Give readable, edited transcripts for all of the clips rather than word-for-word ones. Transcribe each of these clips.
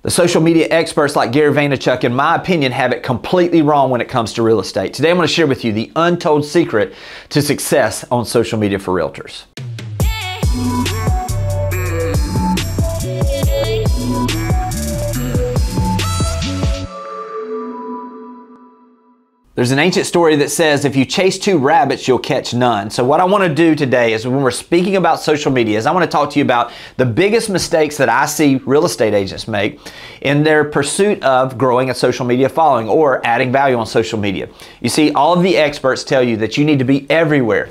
The social media experts like Gary Vaynerchuk, in my opinion, have it completely wrong when it comes to real estate. Today I'm going to share with you the untold secret to success on social media for realtors. There's an ancient story that says if you chase two rabbits, you'll catch none. So what I want to do today is, when we're speaking about social media, is I want to talk to you about the biggest mistakes that I see real estate agents make in their pursuit of growing a social media following or adding value on social media. You see, all of the experts tell you that you need to be everywhere.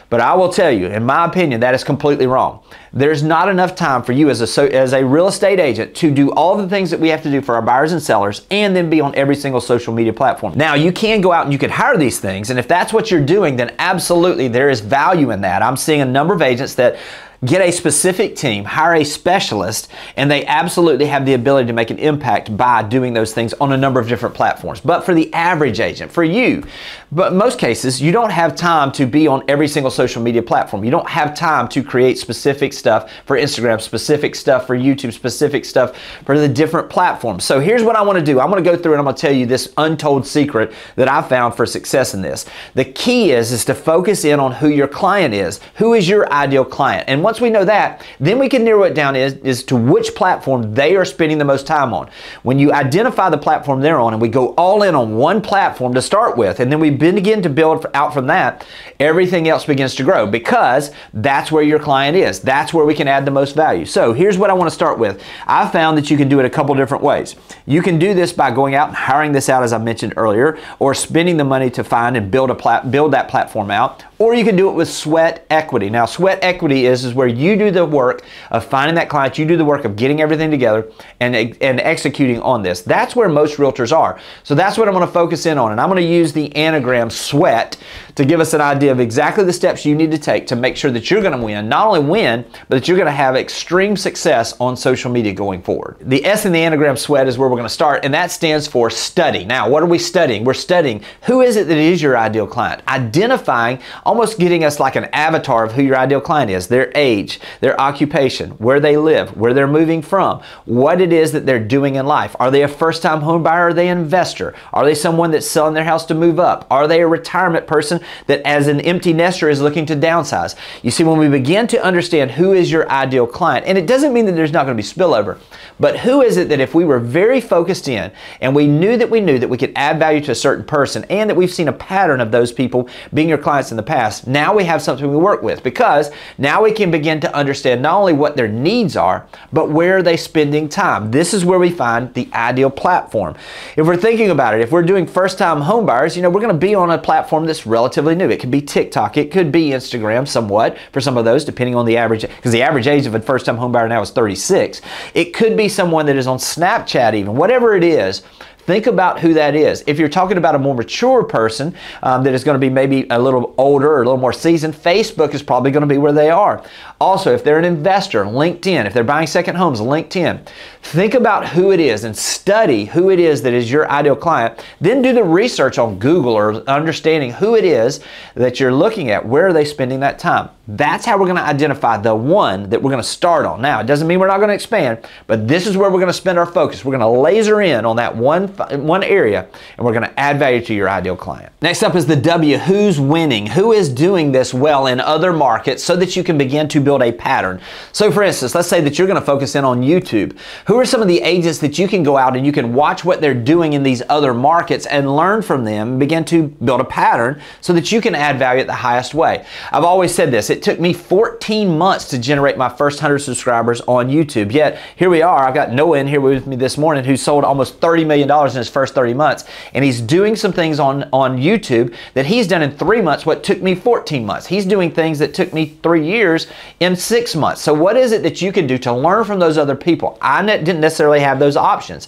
But I will tell you, in my opinion, that is completely wrong. There's not enough time for you as a real estate agent to do all the things that we have to do for our buyers and sellers and then be on every single social media platform. Now, you can go out and you can hire these things, and if that's what you're doing, then absolutely there is value in that. I'm seeing a number of agents that get a specific team, hire a specialist, and they absolutely have the ability to make an impact by doing those things on a number of different platforms. But for the average agent, for you, but in most cases, you don't have time to be on every single social media platform. You don't have time to create specific stuff for Instagram, specific stuff for YouTube, specific stuff for the different platforms. So here's what I want to do. I'm going to go through and I'm going to tell you this untold secret that I found for success in this. The key is to focus in on who your client is. Who is your ideal client? And once we know that, then we can narrow it down as to which platform they are spending the most time on. When you identify the platform they're on, and we go all in on one platform to start with, and then we begin to build out from that, everything else begins to grow, because that's where your client is. That's where we can add the most value. So here's what I want to start with. I found that you can do it a couple different ways. You can do this by going out and hiring this out, as I mentioned earlier, or spending the money to find and build that platform out, or you can do it with sweat equity. Now, sweat equity is where you do the work of finding that client, you do the work of getting everything together and executing on this. That's where most realtors are. So that's what I'm going to focus in on, and I'm going to use the anagram SWEAT to give us an idea of exactly the steps you need to take to make sure that you're going to win. Not only win, but that you're going to have extreme success on social media going forward. The S in the anagram SWEAT is where we're going to start, and that stands for study. Now, what are we studying? We're studying who is it that is your ideal client, identifying, almost getting us like an avatar of who your ideal client is, their age, their occupation, where they live, where they're moving from, what it is that they're doing in life. Are they a first-time home buyer? Are they an investor? Are they someone that's selling their house to move up? Are they a retirement person that, as an empty nester, is looking to downsize? You see, when we begin to understand who is your ideal client, and it doesn't mean that there's not going to be spillover, but who is it that if we were very focused in and we knew that we could add value to a certain person, and that we've seen a pattern of those people being your clients in the past, now we have something we work with, because now we can begin to understand not only what their needs are, but where are they spending time. This is where we find the ideal platform. If we're thinking about it, if we're doing first-time home buyers, we're going to be on a platform that's relatively new. It could be TikTok, it could be Instagram somewhat for some of those, depending on the average, because the average age of a first-time home buyer now is 36. It could be someone that is on Snapchat even. Whatever it is, think about who that is. If you're talking about a more mature person that is going to be maybe a little older or a little more seasoned, Facebook is probably going to be where they are. Also, if they're an investor, LinkedIn. If they're buying second homes, LinkedIn. Think about who it is and study who it is that is your ideal client. Then do the research on Google, or understanding who it is that you're looking at. Where are they spending that time? That's how we're going to identify the one that we're going to start on. Now, it doesn't mean we're not going to expand, but this is where we're going to spend our focus. We're going to laser in on that one area, and we're going to add value to your ideal client. Next up is the W. Who's winning? Who is doing this well in other markets, so that you can begin to build a pattern. So for instance, let's say that you're going to focus in on YouTube. Who are some of the agents that you can go out and you can watch what they're doing in these other markets and learn from them and begin to build a pattern so that you can add value at the highest way? I've always said this. It took me 14 months to generate my first 100 subscribers on YouTube. Yet here we are. I've got Noah in here with me this morning, who sold almost $30 million in his first 30 months. And he's doing some things on YouTube that he's done in 3 months what took me 14 months. He's doing things that took me 3 years in 6 months. So what is it that you can do to learn from those other people? I didn't necessarily have those options.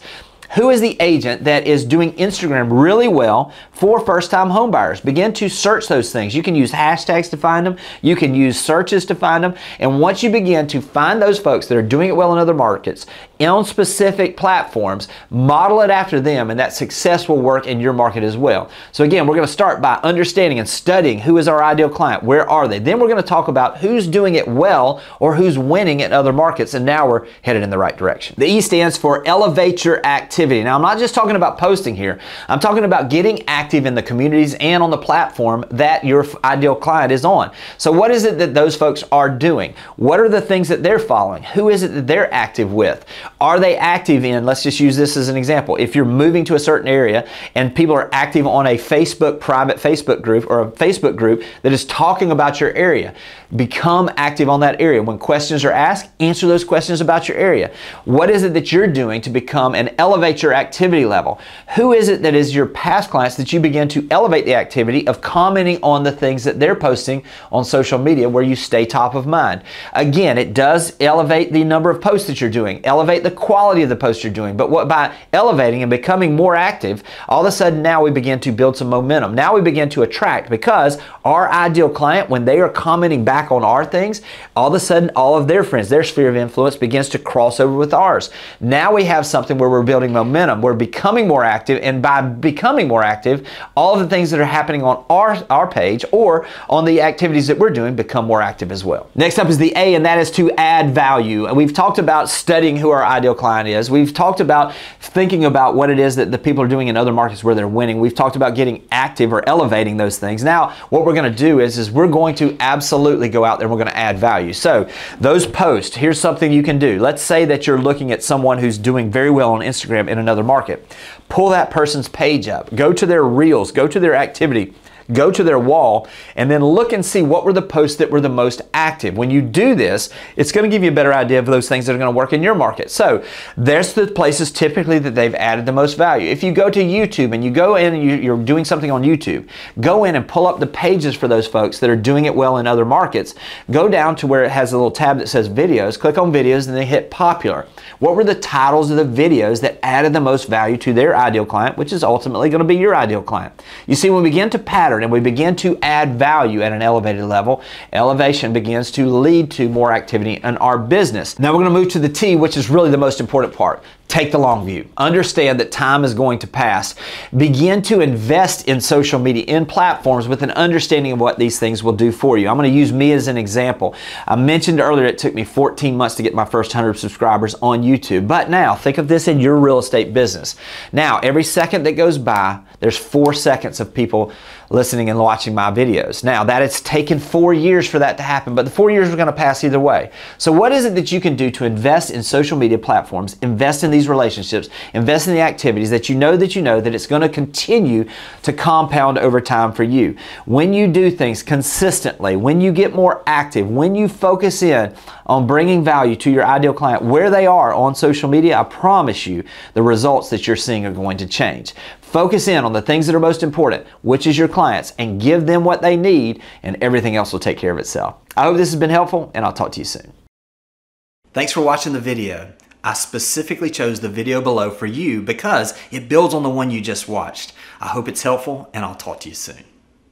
Who is the agent that is doing Instagram really well for first-time home buyers? Begin to search those things. You can use hashtags to find them. You can use searches to find them. And once you begin to find those folks that are doing it well in other markets, on specific platforms, model it after them, and that success will work in your market as well. So again, we're going to start by understanding and studying who is our ideal client, where are they? Then we're going to talk about who's doing it well or who's winning in other markets, and now we're headed in the right direction. The E stands for elevate your activity. Now, I'm not just talking about posting here. I'm talking about getting active in the communities and on the platform that your ideal client is on. So what is it that those folks are doing? What are the things that they're following? Who is it that they're active with? Are they active in, let's just use this as an example, if you're moving to a certain area and people are active on a Facebook, private Facebook group or a Facebook group that is talking about your area, become active on that area. When questions are asked, answer those questions about your area. What is it that you're doing to become and elevate your activity level? Who is it that is your past clients that you begin to elevate the activity of commenting on the things that they're posting on social media where you stay top of mind? Again, it does elevate the number of posts that you're doing, elevate the quality of the posts you're doing, but by elevating and becoming more active, all of a sudden now we begin to build some momentum. Now we begin to attract, because our ideal client, when they are commenting back on our things, all of a sudden all of their friends, their sphere of influence begins to cross over with ours. Now we have something where we're building momentum. We're becoming more active, and by becoming more active, all of the things that are happening on our page or on the activities that we're doing become more active as well. Next up is the A, and that is to add value. And we've talked about studying who our ideal client is. We've talked about thinking about what it is that the people are doing in other markets where they're winning. We've talked about getting active or elevating those things. Now, what we're going to do is we're going to absolutely go out there and we're going to add value. So those posts, here's something you can do. Let's say that you're looking at someone who's doing very well on Instagram in another market. Pull that person's page up, go to their reels, go to their activity, go to their wall, and then look and see what were the posts that were the most active. When you do this, it's going to give you a better idea of those things that are going to work in your market. So there's the places typically that they've added the most value. If you go to YouTube and you go in and you're doing something on YouTube, go in and pull up the pages for those folks that are doing it well in other markets. Go down to where it has a little tab that says videos, click on videos, and then hit popular. What were the titles of the videos that added the most value to their ideal client, which is ultimately going to be your ideal client? You see, when we begin to pattern and we begin to add value at an elevated level, elevation begins to lead to more activity in our business. Now we're going to move to the T, which is really the most important part. Take the long view. Understand that time is going to pass. Begin to invest in social media, in platforms with an understanding of what these things will do for you. I'm going to use me as an example. I mentioned earlier it took me 14 months to get my first 100 subscribers on YouTube. But now think of this in your real estate business. Now every second that goes by, there's 4 seconds of people listening and watching my videos. Now that it's taken 4 years for that to happen, but the 4 years are going to pass either way. So what is it that you can do to invest in social media platforms, invest in these relationships, invest in the activities that you know that it's going to continue to compound over time for you? When you do things consistently, when you get more active, when you focus in on bringing value to your ideal client where they are on social media, I promise you the results that you're seeing are going to change. Focus in on the things that are most important, which is your clients, and give them what they need, and everything else will take care of itself. I hope this has been helpful, and I'll talk to you soon. Thanks for watching the video. I specifically chose the video below for you because it builds on the one you just watched. I hope it's helpful, and I'll talk to you soon.